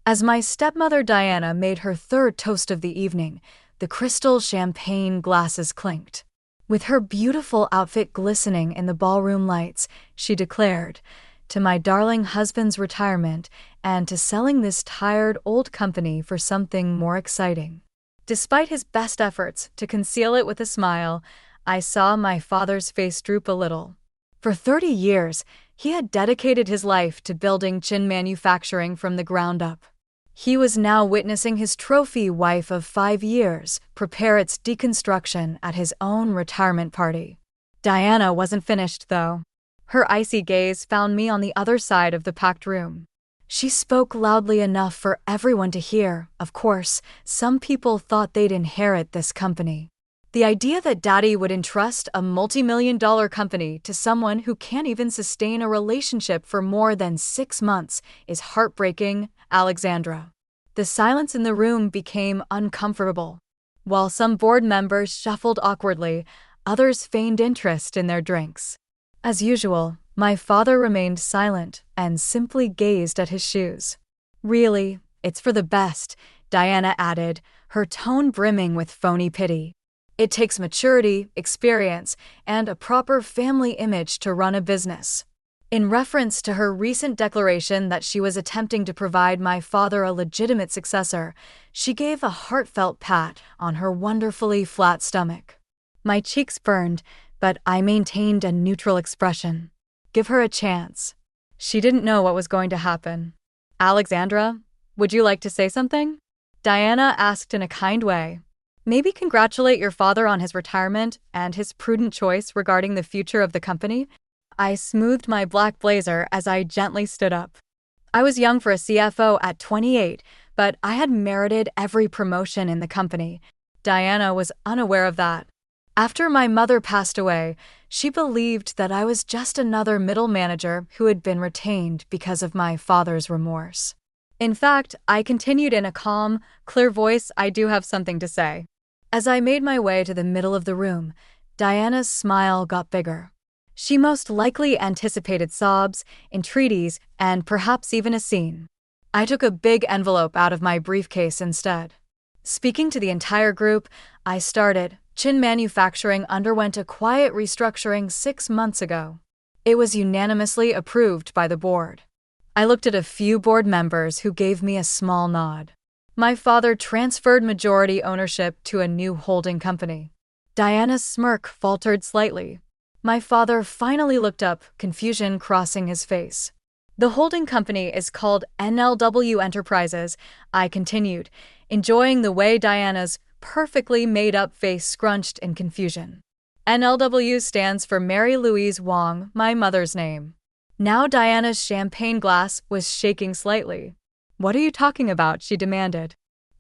As my stepmother Diana made her third toast of the evening, the crystal champagne glasses clinked. With her beautiful outfit glistening in the ballroom lights, she declared, "To my darling husband's retirement and to selling this tired old company for something more exciting." Despite his best efforts to conceal it with a smile, I saw my father's face droop a little. For 30 years, he had dedicated his life to building chin manufacturing from the ground up. He was now witnessing his trophy wife of 5 years prepare its deconstruction at his own retirement party. Diana wasn't finished, though. Her icy gaze found me on the other side of the packed room. She spoke loudly enough for everyone to hear. Of course, some people thought they'd inherit this company. The idea that Daddy would entrust a multi-million-dollar company to someone who can't even sustain a relationship for more than 6 months is heartbreaking, Alexandra. The silence in the room became uncomfortable. While some board members shuffled awkwardly, others feigned interest in their drinks. As usual, my father remained silent and simply gazed at his shoes. "Really, it's for the best," Diana added, her tone brimming with phony pity. "It takes maturity, experience, and a proper family image to run a business." In reference to her recent declaration that she was attempting to provide my father a legitimate successor, she gave a heartfelt pat on her wonderfully flat stomach. My cheeks burned, but I maintained a neutral expression. Give her a chance. She didn't know what was going to happen. "Alexandra, would you like to say something?" Diana asked in a kind way. "Maybe congratulate your father on his retirement and his prudent choice regarding the future of the company?" I smoothed my black blazer as I gently stood up. I was young for a CFO at 28, but I had merited every promotion in the company. Diana was unaware of that. After my mother passed away, she believed that I was just another middle manager who had been retained because of my father's remorse. In fact, I continued in a calm, clear voice, "I do have something to say." As I made my way to the middle of the room, Diana's smile got bigger. She most likely anticipated sobs, entreaties, and perhaps even a scene. I took a big envelope out of my briefcase instead. Speaking to the entire group, I started, "Chin Manufacturing underwent a quiet restructuring 6 months ago. It was unanimously approved by the board." I looked at a few board members who gave me a small nod. My father transferred majority ownership to a new holding company. Diana's smirk faltered slightly. My father finally looked up, confusion crossing his face. "The holding company is called NLW Enterprises," I continued, enjoying the way Diana's perfectly made-up face scrunched in confusion. "NLW stands for Mary Louise Wong, my mother's name." Now Diana's champagne glass was shaking slightly. "What are you talking about?" she demanded.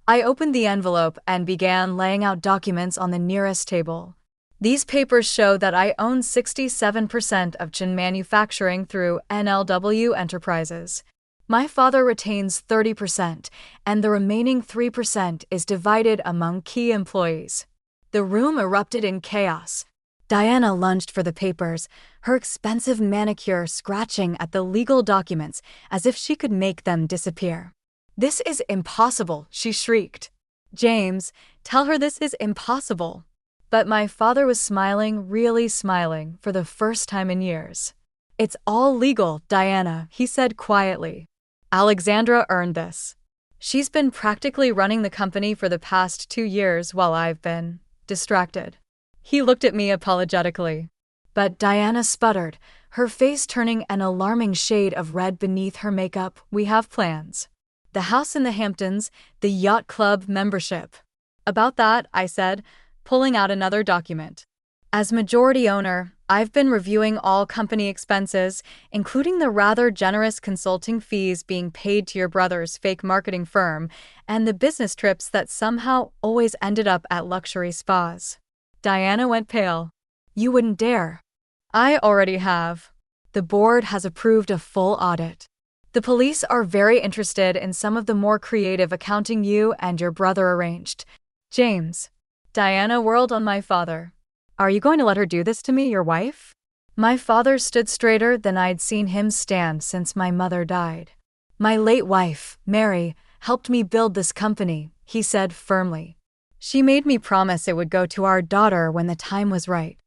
I opened the envelope and began laying out documents on the nearest table. "These papers show that I own 67% of Chin Manufacturing through NLW Enterprises. My father retains 30%, and the remaining 3% is divided among key employees." The room erupted in chaos. Diana lunged for the papers, her expensive manicure scratching at the legal documents as if she could make them disappear. "This is impossible," she shrieked. "James, tell her this is impossible." But my father was smiling, really smiling, for the first time in years. "It's all legal, Diana," he said quietly. "Alexandra earned this. She's been practically running the company for the past 2 years while I've been distracted." He looked at me apologetically. But Diana sputtered, her face turning an alarming shade of red beneath her makeup. "We have plans. The house in the Hamptons, the yacht club membership." "About that," I said, pulling out another document. "As majority owner, I've been reviewing all company expenses, including the rather generous consulting fees being paid to your brother's fake marketing firm and the business trips that somehow always ended up at luxury spas." Diana went pale. "You wouldn't dare." "I already have. The board has approved a full audit. The police are very interested in some of the more creative accounting you and your brother arranged. James." Diana whirled on my father. "Are you going to let her do this to me, your wife?" My father stood straighter than I'd seen him stand since my mother died. "My late wife, Mary, helped me build this company," he said firmly. "She made me promise it would go to our daughter when the time was right.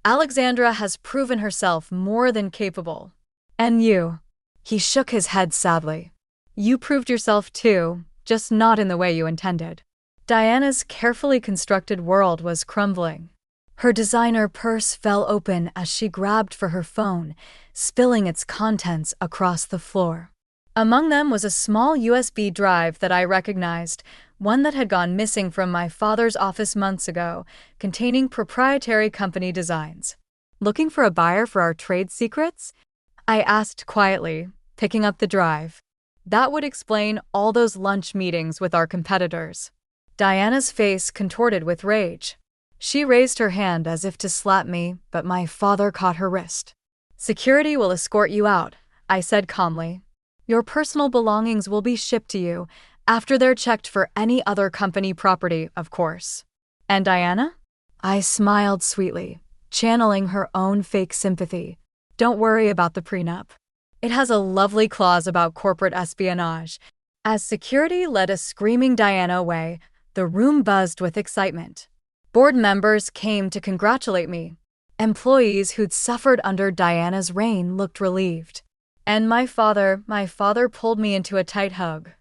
Alexandra has proven herself more than capable. And you?" He shook his head sadly. "You proved yourself too, just not in the way you intended." Diana's carefully constructed world was crumbling. Her designer purse fell open as she grabbed for her phone, spilling its contents across the floor. Among them was a small USB drive that I recognized, one that had gone missing from my father's office months ago, containing proprietary company designs. "Looking for a buyer for our trade secrets?" I asked quietly, picking up the drive. That would explain all those lunch meetings with our competitors. Diana's face contorted with rage. She raised her hand as if to slap me, but my father caught her wrist. "Security will escort you out," I said calmly. "Your personal belongings will be shipped to you, after they're checked for any other company property, of course." "And Diana?" I smiled sweetly, channeling her own fake sympathy. "Don't worry about the prenup. It has a lovely clause about corporate espionage." As security led a screaming Diana away, the room buzzed with excitement. Board members came to congratulate me. Employees who'd suffered under Diana's reign looked relieved. And my father pulled me into a tight hug.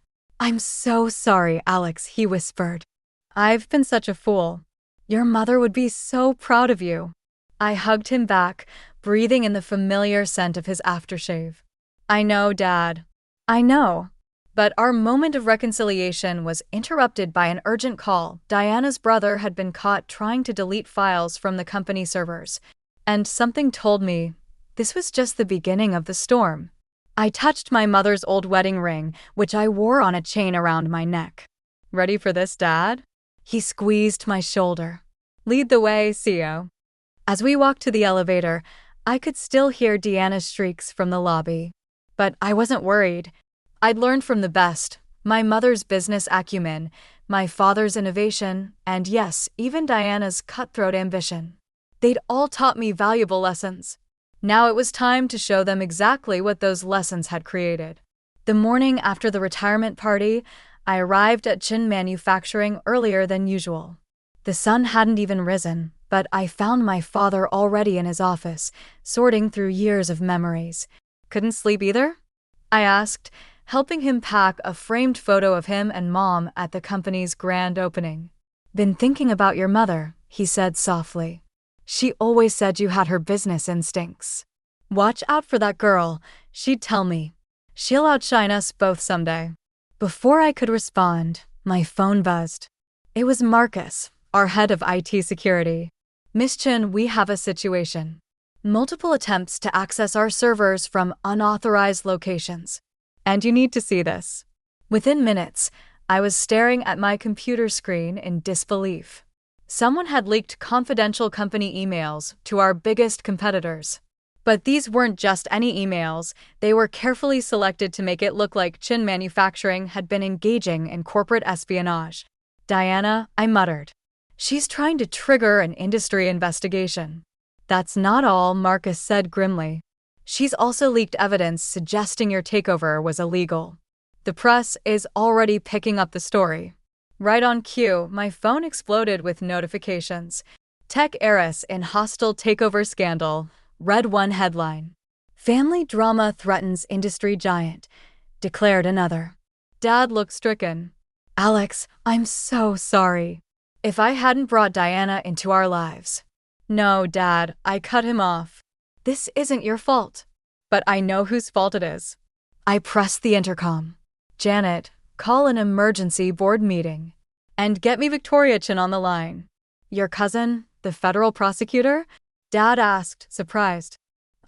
"I'm so sorry, Alex," he whispered. "I've been such a fool. Your mother would be so proud of you." I hugged him back, breathing in the familiar scent of his aftershave. "I know, Dad. I know." But our moment of reconciliation was interrupted by an urgent call. Diana's brother had been caught trying to delete files from the company servers, and something told me this was just the beginning of the storm. I touched my mother's old wedding ring, which I wore on a chain around my neck. "Ready for this, Dad?" He squeezed my shoulder. "Lead the way, CEO." As we walked to the elevator, I could still hear Diana's shrieks from the lobby. But I wasn't worried. I'd learned from the best, my mother's business acumen, my father's innovation, and yes, even Diana's cutthroat ambition. They'd all taught me valuable lessons. Now it was time to show them exactly what those lessons had created. The morning after the retirement party, I arrived at Chin Manufacturing earlier than usual. The sun hadn't even risen, but I found my father already in his office, sorting through years of memories. "Couldn't sleep either?" I asked, helping him pack a framed photo of him and Mom at the company's grand opening. "Been thinking about your mother," he said softly. "She always said you had her business instincts. Watch out for that girl," she'd tell me. "She'll outshine us both someday." Before I could respond, my phone buzzed. It was Marcus, our head of IT security. "Miss Chin, we have a situation. Multiple attempts to access our servers from unauthorized locations. And you need to see this." Within minutes, I was staring at my computer screen in disbelief. Someone had leaked confidential company emails to our biggest competitors. But these weren't just any emails, they were carefully selected to make it look like Chin Manufacturing had been engaging in corporate espionage. "Diana," I muttered. "She's trying to trigger an industry investigation." "That's not all," Marcus said grimly. "She's also leaked evidence suggesting your takeover was illegal. The press is already picking up the story." Right on cue, my phone exploded with notifications. "Tech heiress in hostile takeover scandal," read one headline. "Family drama threatens industry giant," declared another. Dad looked stricken. "Alex, I'm so sorry. If I hadn't brought Diana into our lives." "No, Dad," I cut him off. "This isn't your fault." "But I know whose fault it is." I pressed the intercom. "Janet, call an emergency board meeting. And get me Victoria Chin on the line." "Your cousin, the federal prosecutor?" Dad asked, surprised.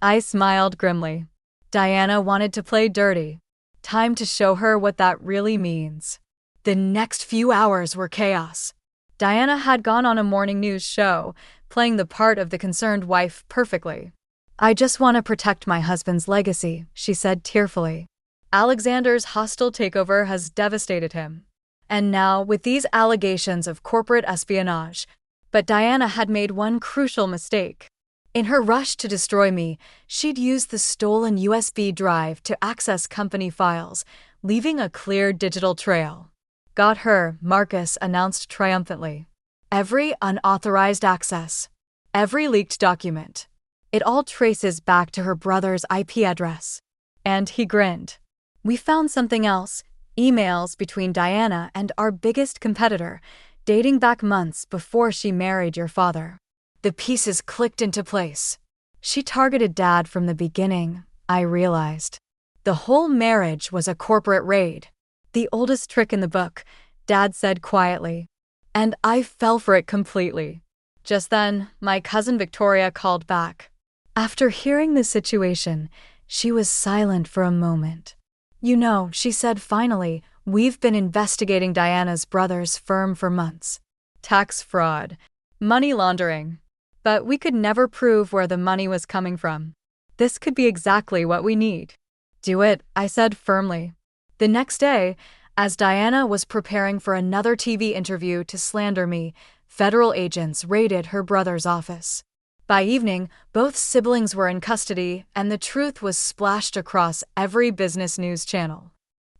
I smiled grimly. Diana wanted to play dirty. Time to show her what that really means. The next few hours were chaos. Diana had gone on a morning news show, playing the part of the concerned wife perfectly. "I just want to protect my husband's legacy," she said tearfully. "Alexander's hostile takeover has devastated him. And now, with these allegations of corporate espionage." But Diana had made one crucial mistake. In her rush to destroy me, she'd used the stolen USB drive to access company files, leaving a clear digital trail. Got her, Marcus announced triumphantly. Every unauthorized access, every leaked document. It all traces back to her brother's IP address. And he grinned. We found something else, emails between Diana and our biggest competitor, dating back months before she married your father. The pieces clicked into place. She targeted Dad from the beginning, I realized. The whole marriage was a corporate raid. The oldest trick in the book, Dad said quietly. And I fell for it completely. Just then, my cousin Victoria called back. After hearing the situation, she was silent for a moment. You know, she said finally, we've been investigating Diana's brother's firm for months. Tax fraud, money laundering. But we could never prove where the money was coming from. This could be exactly what we need. Do it, I said firmly. The next day, as Diana was preparing for another TV interview to slander me, federal agents raided her brother's office. By evening, both siblings were in custody, and the truth was splashed across every business news channel.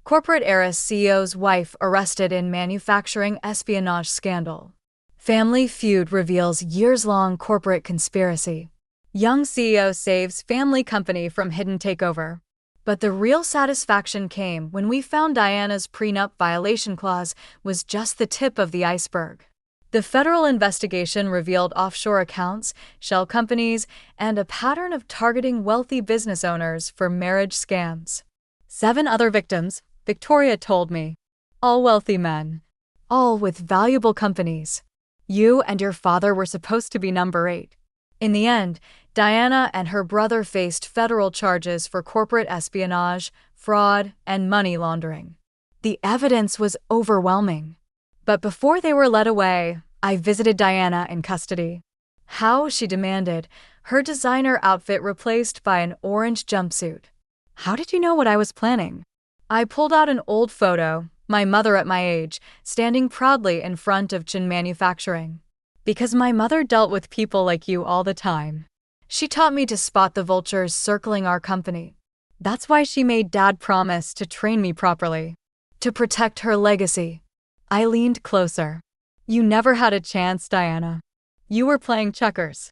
Corporate heiress CEO's wife arrested in manufacturing espionage scandal. Family feud reveals years-long corporate conspiracy. Young CEO saves family company from hidden takeover. But the real satisfaction came when we found Diana's prenup violation clause was just the tip of the iceberg. The federal investigation revealed offshore accounts, shell companies, and a pattern of targeting wealthy business owners for marriage scams. 7 other victims, Victoria told me. All wealthy men. All with valuable companies. You and your father were supposed to be number 8. In the end, Diana and her brother faced federal charges for corporate espionage, fraud, and money laundering. The evidence was overwhelming. But before they were led away, I visited Diana in custody. How, she demanded, her designer outfit replaced by an orange jumpsuit. How did you know what I was planning? I pulled out an old photo, my mother at my age, standing proudly in front of Chin Manufacturing. Because my mother dealt with people like you all the time. She taught me to spot the vultures circling our company. That's why she made Dad promise to train me properly. To protect her legacy. I leaned closer. You never had a chance, Diana. You were playing checkers.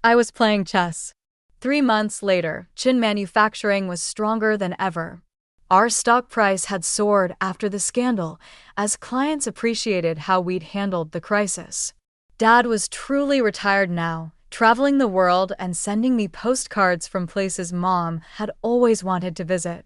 I was playing chess. 3 months later, Chin Manufacturing was stronger than ever. Our stock price had soared after the scandal, as clients appreciated how we'd handled the crisis. Dad was truly retired now, traveling the world and sending me postcards from places Mom had always wanted to visit.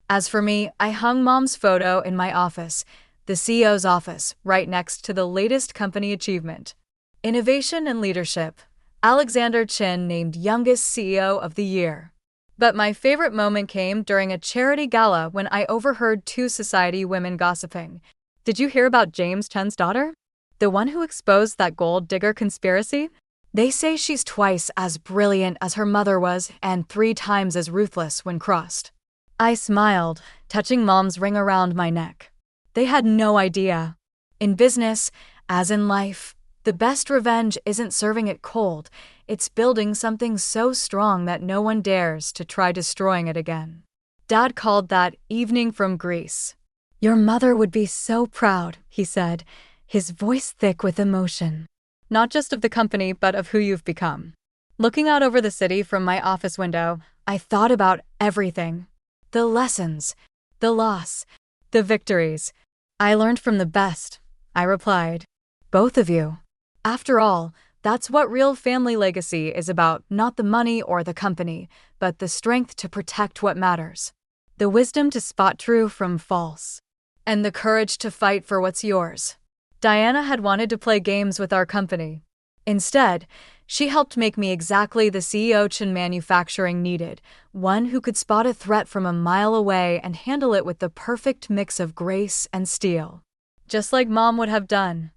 As for me, I hung Mom's photo in my office, the CEO's office, right next to the latest company achievement. Innovation and leadership. Alexander Chin named youngest CEO of the year. But my favorite moment came during a charity gala when I overheard 2 society women gossiping. Did you hear about James Chen's daughter? The one who exposed that gold digger conspiracy? They say she's twice as brilliant as her mother was and 3 times as ruthless when crossed. I smiled, touching Mom's ring around my neck. They had no idea. In business, as in life, the best revenge isn't serving it cold, it's building something so strong that no one dares to try destroying it again. Dad called that evening from Greece. Your mother would be so proud, he said, his voice thick with emotion. Not just of the company, but of who you've become. Looking out over the city from my office window, I thought about everything. The lessons, the loss, the victories. I learned from the best, I replied. Both of you. After all, that's what real family legacy is about, not the money or the company, but the strength to protect what matters. The wisdom to spot true from false. And the courage to fight for what's yours. Diana had wanted to play games with our company. Instead, she helped make me exactly the CEO Chin Manufacturing needed, one who could spot a threat from a mile away and handle it with the perfect mix of grace and steel. Just like Mom would have done.